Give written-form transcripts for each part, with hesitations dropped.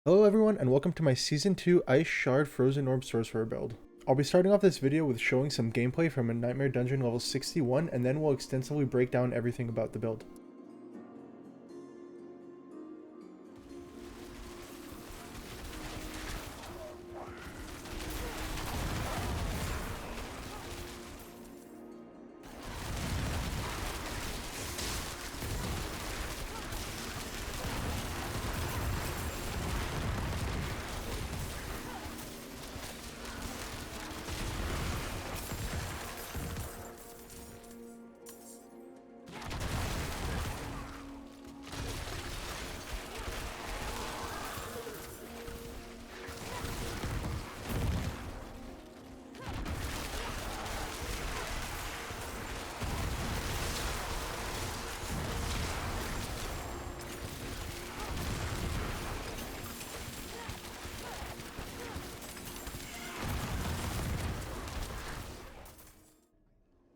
Hello everyone and welcome to my Season 2 Ice Shard Frozen Orb Sorcerer build. I'll be starting off this video with showing some gameplay from a Nightmare Dungeon level 61 and then we'll extensively break down everything about the build.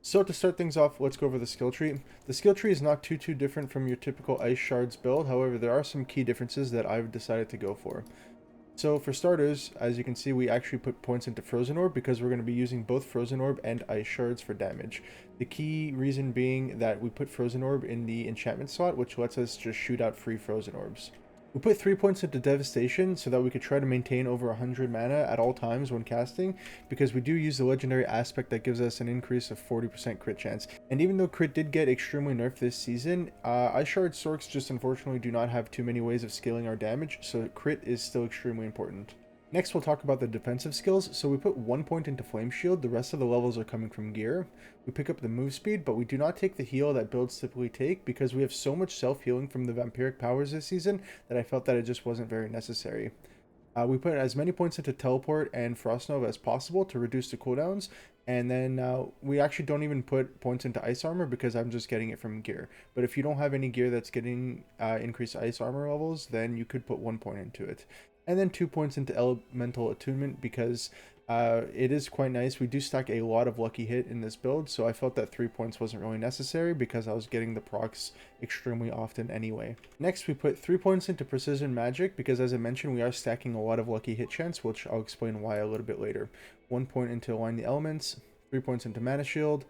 So to start things off, let's go over the skill tree. The skill tree is not too different from your typical Ice Shards build, however there are some key differences that I've decided to go for. So for starters, as you can see, we actually put points into Frozen Orb because we're going to be using both Frozen Orb and Ice Shards for damage. The key reason being that we put Frozen Orb in the enchantment slot, which lets us just shoot out free Frozen Orbs. We put 3 points into Devastation so that we could try to maintain over 100 mana at all times when casting, because we do use the legendary aspect that gives us an increase of 40% crit chance. And even though crit did get extremely nerfed this season, Ice Shard Sorks just unfortunately do not have too many ways of scaling our damage, so crit is still extremely important. Next, we'll talk about the defensive skills. So we put 1 point into Flame Shield, the rest of the levels are coming from gear. We pick up the move speed, but we do not take the heal that builds typically take because we have so much self-healing from the Vampric powers this season that I felt that it just wasn't very necessary. We put as many points into Teleport and Frost Nova as possible to reduce the cooldowns, and then we actually don't even put points into Ice Armor because I'm just getting it from gear. But if you don't have any gear that's getting increased Ice Armor levels, then you could put 1 point into it. And then 2 points into Elemental Attunement because it is quite nice. We do stack a lot of Lucky Hit in this build, so I felt that 3 points wasn't really necessary because I was getting the procs extremely often anyway. Next, we put 3 points into Precision Magic because, as I mentioned, we are stacking a lot of Lucky Hit chance, which I'll explain why a little bit later. 1 point into Align the Elements, 3 points into Mana Shield,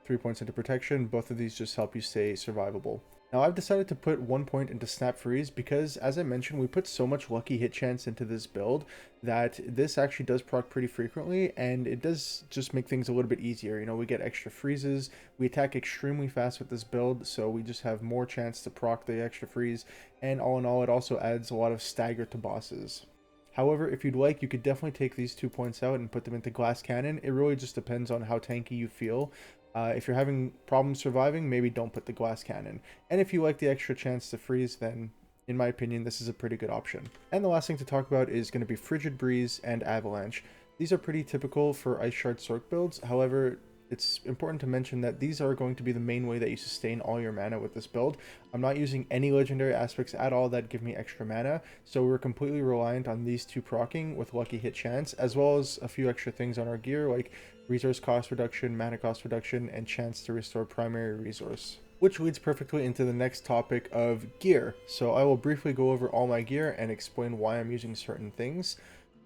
3 points into Protection. Both of these just help you stay survivable. Now I've decided to put 1 point into Snap Freeze because, as I mentioned, we put so much lucky hit chance into this build that this actually does proc pretty frequently, and it does just make things a little bit easier. You know, we get extra freezes, we attack extremely fast with this build, so we just have more chance to proc the extra freeze, and all in all, it also adds a lot of stagger to bosses. However, if you'd like, you could definitely take these 2 points out and put them into Glass Cannon. It really just depends on how tanky you feel. If you're having problems surviving, maybe don't put the Glass Cannon. And if you like the extra chance to freeze, then in my opinion, this is a pretty good option. And the last thing to talk about is going to be Frigid Breeze and Avalanche. These are pretty typical for Ice Shard Sorc builds. However, it's important to mention that these are going to be the main way that you sustain all your mana with this build. I'm not using any legendary aspects at all that give me extra mana, so we're completely reliant on these two proccing with lucky hit chance, as well as a few extra things on our gear like resource cost reduction, mana cost reduction, and chance to restore primary resource. Which leads perfectly into the next topic of gear. So I will briefly go over all my gear and explain why I'm using certain things.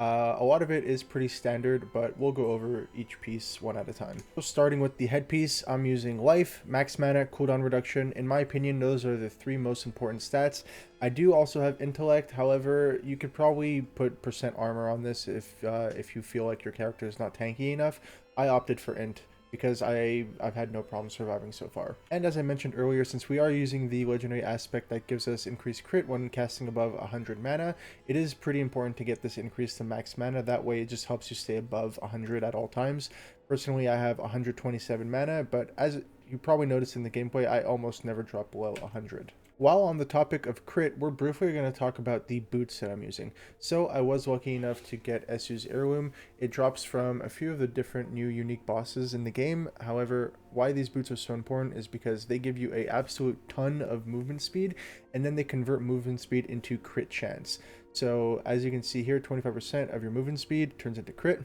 A lot of it is pretty standard, but we'll go over each piece one at a time. So starting with the headpiece, I'm using life, max mana, cooldown reduction. In my opinion, those are the 3 most important stats. I do also have intellect, however, you could probably put percent armor on this if you feel like your character is not tanky enough. I opted for int because I've had no problem surviving so far. And as I mentioned earlier, since we are using the legendary aspect that gives us increased crit when casting above 100 mana, it is pretty important to get this increase to max mana. That way it just helps you stay above 100 at all times. Personally, I have 127 mana, but as you probably noticed in the gameplay, I almost never drop below 100. While on the topic of crit, we're briefly going to talk about the boots that I'm using. So I was lucky enough to get Esu's Heirloom. It drops from a few of the different new unique bosses in the game. However, why these boots are so important is because they give you an absolute ton of movement speed, and then they convert movement speed into crit chance. So as you can see here, 25% of your movement speed turns into crit.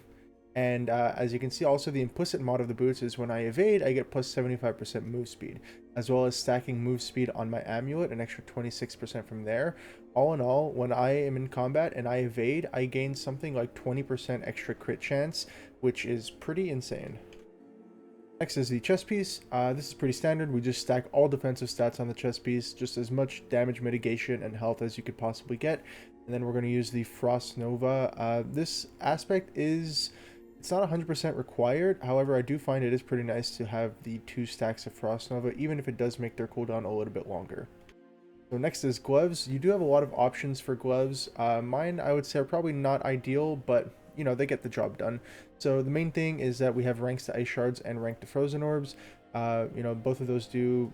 And as you can see, also the implicit mod of the boots is when I evade, I get plus 75% move speed, as well as stacking move speed on my amulet, an extra 26% from there. All in all, when I am in combat and I evade, I gain something like 20% extra crit chance, which is pretty insane. Next is the chest piece. This is pretty standard. We just stack all defensive stats on the chest piece, just as much damage mitigation and health as you could possibly get. And then we're going to use the Frost Nova. This aspect is, it's not 100% required. However, I do find it is pretty nice to have the 2 stacks of Frost Nova, even if it does make their cooldown a little bit longer. So next is gloves. You do have a lot of options for gloves. Mine, I would say, are probably not ideal, but you know, they get the job done. So the main thing is that we have ranks to ice shards and rank to frozen orbs. You know, both of those do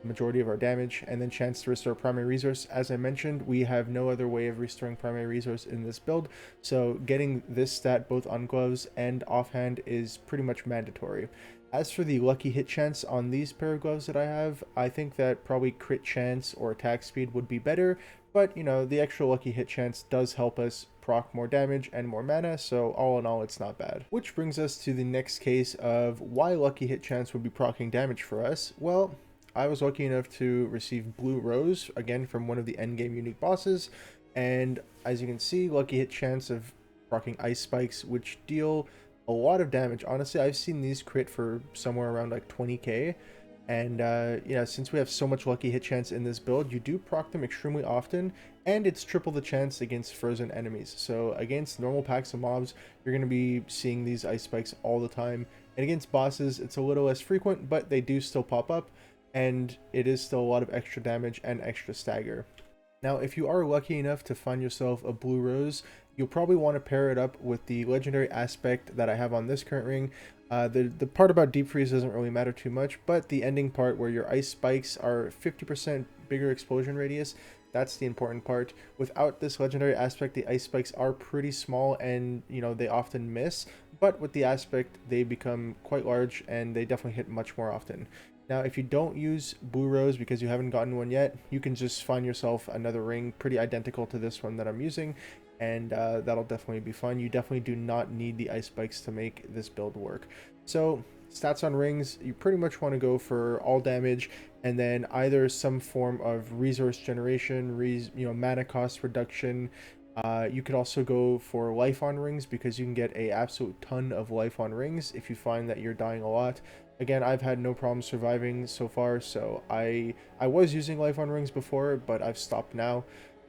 the majority of our damage, and then chance to restore primary resource. As I mentioned, we have no other way of restoring primary resource in this build, so getting this stat both on gloves and offhand is pretty much mandatory. As for the lucky hit chance on these pair of gloves that I have, I think that probably crit chance or attack speed would be better, but you know, the extra lucky hit chance does help us proc more damage and more mana, so all in all, it's not bad. Which brings us to the next case of why lucky hit chance would be proccing damage for us. Well, I was lucky enough to receive Blue Rose, again from one of the endgame unique bosses, and as you can see, lucky hit chance of proccing ice spikes, which deal a lot of damage. Honestly, I've seen these crit for somewhere around like 20k, and yeah, since we have so much lucky hit chance in this build, you do proc them extremely often, and it's triple the chance against frozen enemies. So against normal packs of mobs, you're going to be seeing these ice spikes all the time, and against bosses, it's a little less frequent, but they do still pop up, and it is still a lot of extra damage and extra stagger. Now, if you are lucky enough to find yourself a Blue Rose, you'll probably want to pair it up with the legendary aspect that I have on this current ring. The part about deep freeze doesn't really matter too much, but the ending part where your ice spikes are 50% bigger explosion radius, that's the important part. Without this legendary aspect, the ice spikes are pretty small and, you know, they often miss, but with the aspect, they become quite large and they definitely hit much more often. Now, if you don't use Blue Rose because you haven't gotten one yet, you can just find yourself another ring pretty identical to this one that I'm using, and that'll definitely be fun. You definitely do not need the ice spikes to make this build work. So stats on rings, you pretty much want to go for all damage, and then either some form of resource generation, mana cost reduction. You could also go for life on rings because you can get a absolute ton of life on rings if you find that you're dying a lot. Again, I've had no problem surviving so far, so I was using life on rings before, but I've stopped now.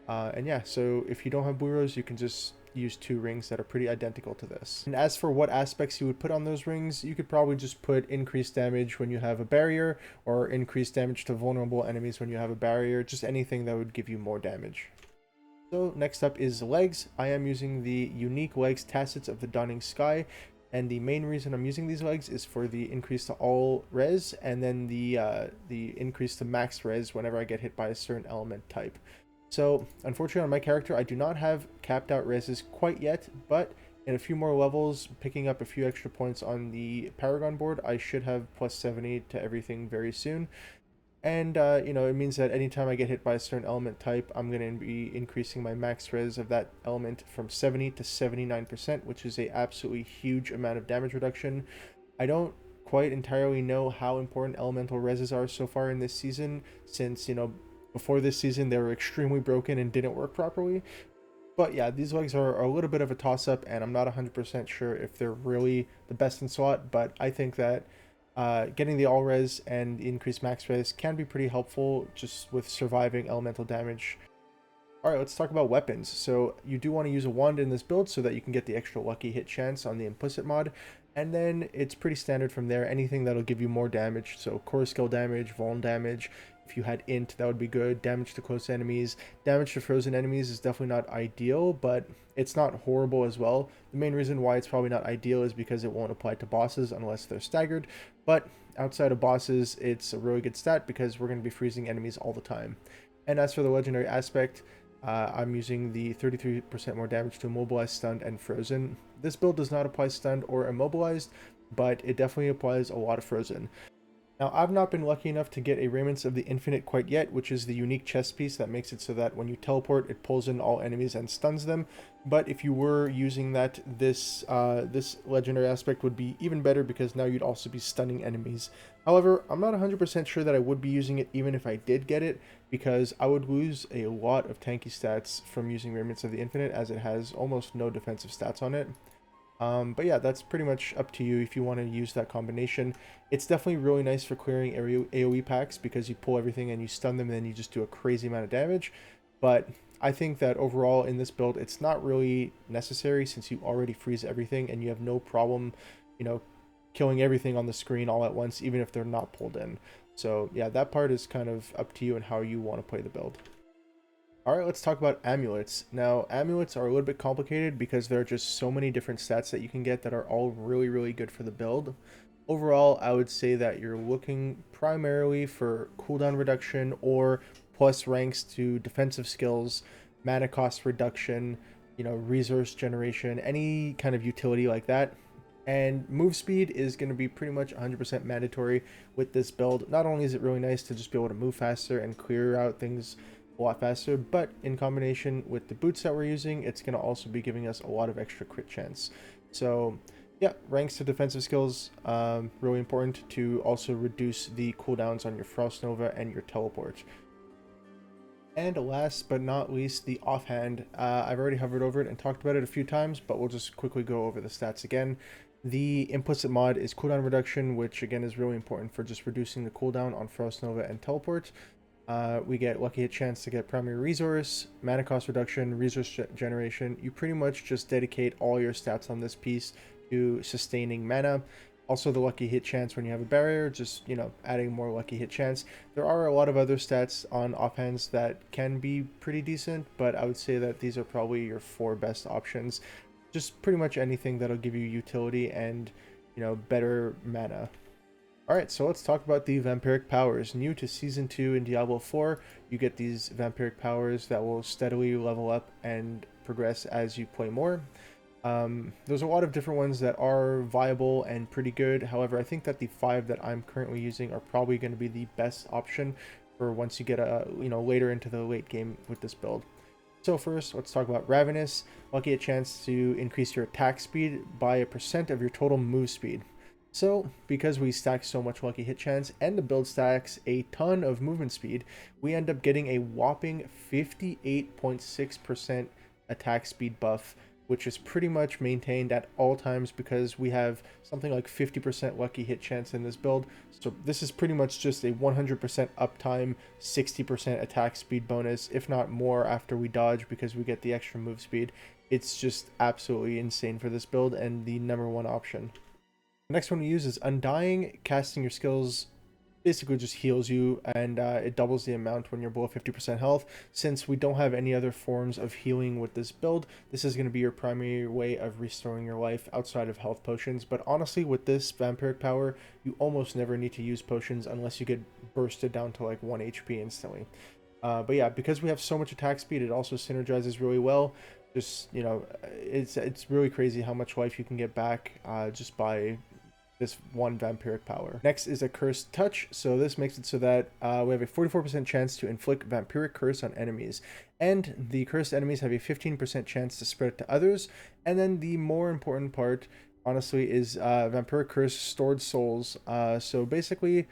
And yeah, so if you don't have Blue Rose, you can just use 2 rings that are pretty identical to this. And as for what aspects you would put on those rings, you could probably just put increased damage when you have a barrier, or increased damage to vulnerable enemies when you have a barrier, just anything that would give you more damage. So next up is legs. I am using the unique legs Tacits of the Dawning Sky, and the main reason I'm using these legs is for the increase to all res, and then the increase to max res whenever I get hit by a certain element type. So unfortunately on my character, I do not have capped out reses quite yet, but in a few more levels, picking up a few extra points on the Paragon board, I should have plus 70 to everything very soon. And, you know, it means that anytime I get hit by a certain element type, I'm going to be increasing my max res of that element from 70 to 79%, which is a absolutely huge amount of damage reduction. I don't quite entirely know how important elemental reses are so far in this season, since, you know, before this season they were extremely broken and didn't work properly. But yeah, these legs are a little bit of a toss-up, and I'm not 100% sure if they're really the best in slot, but I think that getting the all res and the increased max res can be pretty helpful just with surviving elemental damage. Alright, let's talk about weapons. So you do want to use a wand in this build so that you can get the extra lucky hit chance on the implicit mod, and then it's pretty standard from there. Anything that'll give you more damage, so core skill damage, vuln damage. If you had int, that would be good. Damage to close enemies. Damage to frozen enemies is definitely not ideal, but it's not horrible as well. The main reason why it's probably not ideal is because it won't apply to bosses unless they're staggered. But outside of bosses, it's a really good stat because we're going to be freezing enemies all the time. And as for the legendary aspect, I'm using the 33% more damage to immobilized, stunned, and frozen. This build does not apply stunned or immobilized, but it definitely applies a lot of frozen. Now, I've not been lucky enough to get a Raiments of the Infinite quite yet, which is the unique chest piece that makes it so that when you teleport, it pulls in all enemies and stuns them. But if you were using that, this legendary aspect would be even better because now you'd also be stunning enemies. However, I'm not 100% sure that I would be using it even if I did get it, because I would lose a lot of tanky stats from using Raiments of the Infinite, as it has almost no defensive stats on it. But yeah, that's pretty much up to you if you want to use that combination. It's definitely really nice for clearing AoE packs because you pull everything and you stun them and then you just do a crazy amount of damage. But I think that overall in this build, it's not really necessary since you already freeze everything and you have no problem, you know, killing everything on the screen all at once, even if they're not pulled in. So yeah, that part is kind of up to you and how you want to play the build. Alright, let's talk about amulets. Now, amulets are a little bit complicated because there are just so many different stats that you can get that are all really, really good for the build. Overall, I would say that you're looking primarily for cooldown reduction or plus ranks to defensive skills, mana cost reduction, resource generation, any kind of utility like that. And move speed is going to be pretty much 100% mandatory with this build. Not only is it really nice to just be able to move faster and clear out things a lot faster, but in combination with the boots that we're using, it's going to also be giving us a lot of extra crit chance. So yeah, ranks to defensive skills, really important to also reduce the cooldowns on your Frost Nova and your teleport. And last but not least, the offhand. I've already hovered over it and talked about it a few times, but we'll just quickly go over the stats again. The implicit mod is cooldown reduction, which again is really important for just reducing the cooldown on Frost Nova and teleport. We get lucky hit chance to get primary resource, mana cost reduction, resource generation. You pretty much just dedicate all your stats on this piece to sustaining mana. Also the lucky hit chance when you have a barrier, just, adding more lucky hit chance. There are a lot of other stats on offhands that can be pretty decent, but I would say that these are probably your 4 best options. Just pretty much anything that'll give you utility and, better mana. Alright, so let's talk about the Vampiric powers. New to Season 2 in Diablo 4, you get these Vampiric powers that will steadily level up and progress as you play more. There's a lot of different ones that are viable and pretty good. However, I think that the 5 that I'm currently using are probably going to be the best option for once you get later into the late game with this build. So first, let's talk about Ravenous. Lucky a chance to increase your attack speed by 1% of your total move speed. So, because we stack so much lucky hit chance and the build stacks a ton of movement speed, we end up getting a whopping 58.6% attack speed buff, which is pretty much maintained at all times because we have something like 50% lucky hit chance in this build. So this is pretty much just a 100% uptime, 60% attack speed bonus, if not more after we dodge because we get the extra move speed. It's just absolutely insane for this build and the #1 option. The next one we use is Undying. Casting your skills basically just heals you, and it doubles the amount when you're below 50% health. Since we don't have any other forms of healing with this build, this is going to be your primary way of restoring your life outside of health potions. But honestly, with this Vampiric power, you almost never need to use potions unless you get bursted down to like 1 HP instantly. But yeah, because we have so much attack speed, it also synergizes really well. Just, it's really crazy how much life you can get back just by this one Vampiric power. Next is a Cursed Touch. So this makes it so that we have a 44% chance to inflict Vampiric Curse on enemies. And the cursed enemies have a 15% chance to spread it to others. And then the more important part, honestly, is Vampiric Curse Stored Souls. So basically,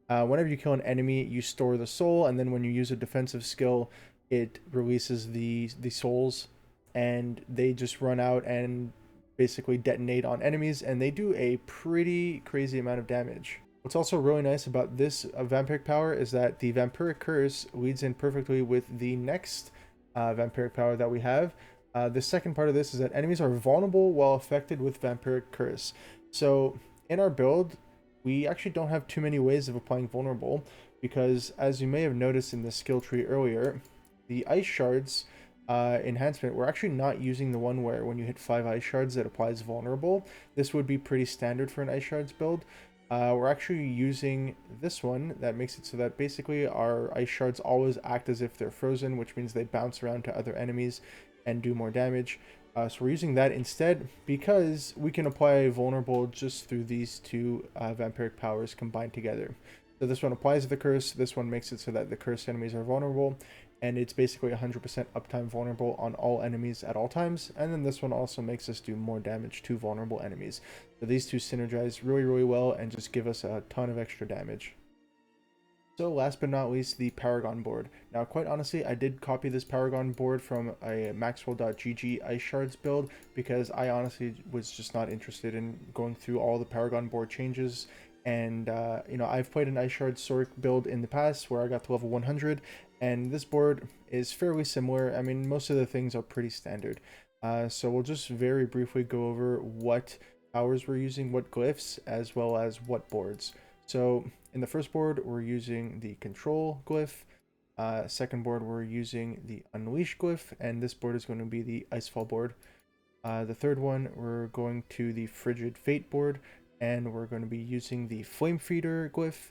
whenever you kill an enemy, you store the soul. And then when you use a defensive skill, it releases the souls. And they just run out and basically detonate on enemies, and they do a pretty crazy amount of damage. What's also really nice about this Vampiric power is that the Vampiric Curse leads in perfectly with the next Vampiric power that we have. The second part of this is that enemies are vulnerable while affected with Vampiric Curse. So in our build, we actually don't have too many ways of applying vulnerable, because as you may have noticed in the skill tree earlier, the ice shards enhancement, we're actually not using the one where when you hit 5 ice shards that applies vulnerable. This would be pretty standard for an ice shards build. We're actually using this one that makes it so that basically our ice shards always act as if they're frozen, which means they bounce around to other enemies and do more damage. So we're using that instead because we can apply vulnerable just through these two vampiric powers combined together. So this one applies the curse, this one makes it so that the cursed enemies are vulnerable, and it's basically 100% uptime vulnerable on all enemies at all times, and then this one also makes us do more damage to vulnerable enemies. So these two synergize really, really well and just give us a ton of extra damage. So last but not least, the Paragon board. Now, quite honestly, I did copy this Paragon board from a Maxwell.gg Ice Shards build because I honestly was just not interested in going through all the Paragon board changes. And, you know, I've played an Ice Shards Sorc build in the past where I got to level 100, and this board is fairly similar. I mean, most of the things are pretty standard. So we'll just very briefly go over what powers we're using, what glyphs, as well as what boards. So in the first board, we're using the control glyph. Second board, we're using the unleash glyph, and this board is going to be the icefall board. The third one, we're going to the frigid fate board, and we're going to be using the flame feeder glyph.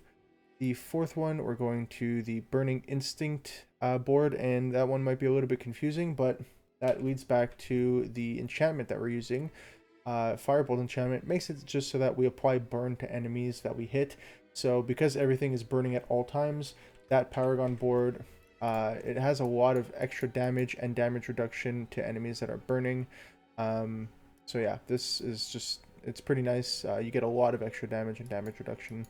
The fourth one, we're going to the burning instinct board, and that one might be a little bit confusing, but that leads back to the enchantment that we're using. Firebolt enchantment makes it just so that we apply burn to enemies that we hit. So because everything is burning at all times, that Paragon board, it has a lot of extra damage and damage reduction to enemies that are burning. So yeah, this is just, it's pretty nice. You get a lot of extra damage and damage reduction.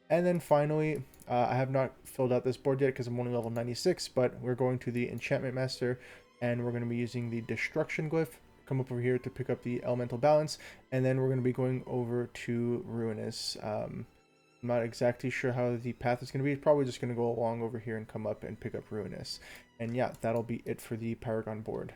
And then finally, I have not filled out this board yet because I'm only level 96, but we're going to the enchantment master, and we're going to be using the destruction glyph. Come up over here to pick up the elemental balance, and then we're going to be going over to ruinous. I'm not exactly sure how the path is going to be. It's probably just going to go along over here and come up and pick up ruinous. And yeah, that'll be it for the Paragon board.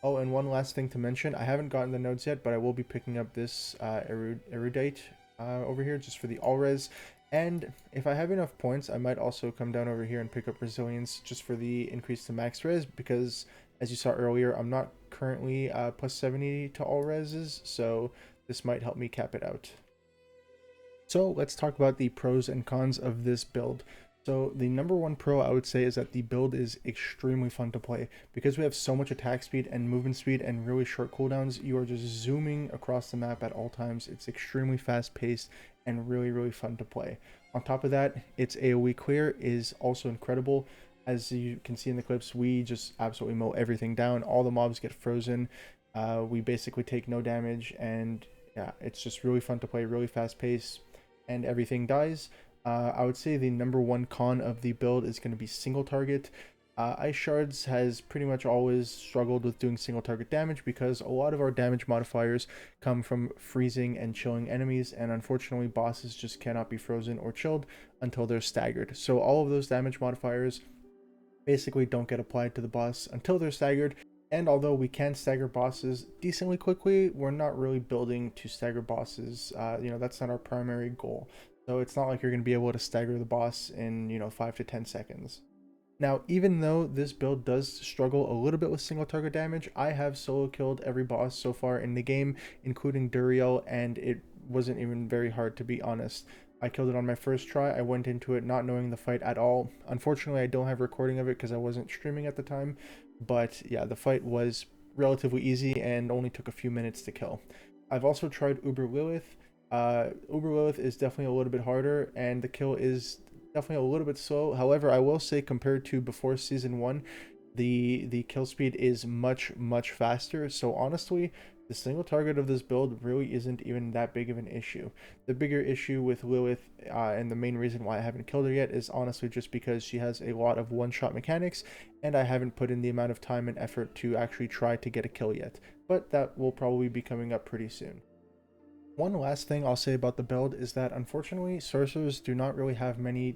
Oh, and one last thing to mention, I haven't gotten the nodes yet, but I will be picking up this erudite over here just for the all res. And if I have enough points, I might also come down over here and pick up resilience just for the increase to max res, because as you saw earlier, I'm not currently plus 70 to all reses, so this might help me cap it out. So let's talk about the pros and cons of this build. So the number one pro I would say is that the build is extremely fun to play. Because we have so much attack speed and movement speed and really short cooldowns, you are just zooming across the map at all times. It's extremely fast paced and really, really fun to play. On top of that, its AoE clear is also incredible. As you can see in the clips, we just absolutely mow everything down. All the mobs get frozen. We basically take no damage, and yeah, it's just really fun to play, really fast paced, and everything dies. I would say the number one con of the build is going to be single target. Ice Shards has pretty much always struggled with doing single target damage because a lot of our damage modifiers come from freezing and chilling enemies, and unfortunately bosses just cannot be frozen or chilled until they're staggered. So all of those damage modifiers basically don't get applied to the boss until they're staggered. And although we can stagger bosses decently quickly, we're not really building to stagger bosses. You know, that's not our primary goal. So it's not like you're going to be able to stagger the boss in, you know, 5 to 10 seconds. Now, even though this build does struggle a little bit with single target damage, I have solo killed every boss so far in the game, including Duriel, and it wasn't even very hard, to be honest. I killed it on my first try. I went into it not knowing the fight at all. Unfortunately, I don't have recording of it because I wasn't streaming at the time. But yeah, the fight was relatively easy and only took a few minutes to kill. I've also tried Uber Lilith. Uber Lilith is definitely a little bit harder, and the kill is definitely a little bit slow. However, I will say compared to before Season 1, the kill speed is much faster. So honestly, the single target of this build really isn't even that big of an issue. The bigger issue with Lilith, and the main reason why I haven't killed her yet, is honestly just because she has a lot of one-shot mechanics, and I haven't put in the amount of time and effort to actually try to get a kill yet. But that will probably be coming up pretty soon. One last thing I'll say about the build is that unfortunately sorcerers do not really have many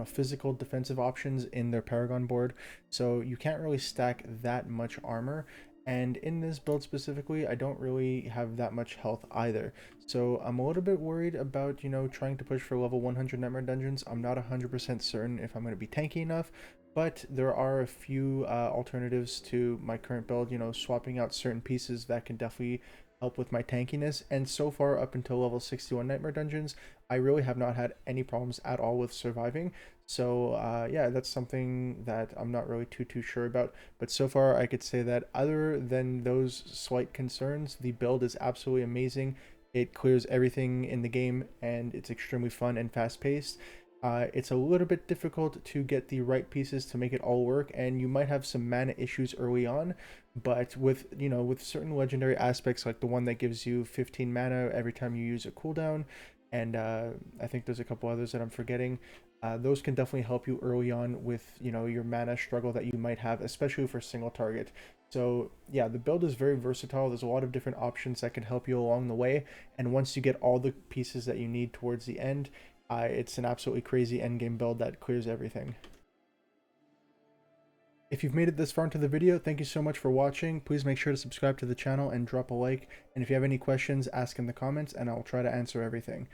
physical defensive options in their Paragon board, so you can't really stack that much armor. And in this build specifically, I don't really have that much health either. So I'm a little bit worried about, trying to push for level 100 Nightmare Dungeons. I'm not 100% certain if I'm going to be tanky enough, but there are a few alternatives to my current build, swapping out certain pieces that can definitely help with my tankiness. And so far, up until level 61 Nightmare Dungeons, I really have not had any problems at all with surviving. So yeah, that's something that I'm not really too sure about. But so far, I could say that other than those slight concerns, the build is absolutely amazing. It clears everything in the game, and it's extremely fun and fast paced. It's a little bit difficult to get the right pieces to make it all work, and you might have some mana issues early on. But with with certain legendary aspects like the one that gives you 15 mana every time you use a cooldown, and I think there's a couple others that I'm forgetting. Those can definitely help you early on with your mana struggle that you might have, especially for single target. So yeah, the build is very versatile. There's a lot of different options that can help you along the way, and once you get all the pieces that you need towards the end, it's an absolutely crazy endgame build that clears everything. If you've made it this far into the video, thank you so much for watching. Please make sure to subscribe to the channel and drop a like. And if you have any questions, ask in the comments and I'll try to answer everything.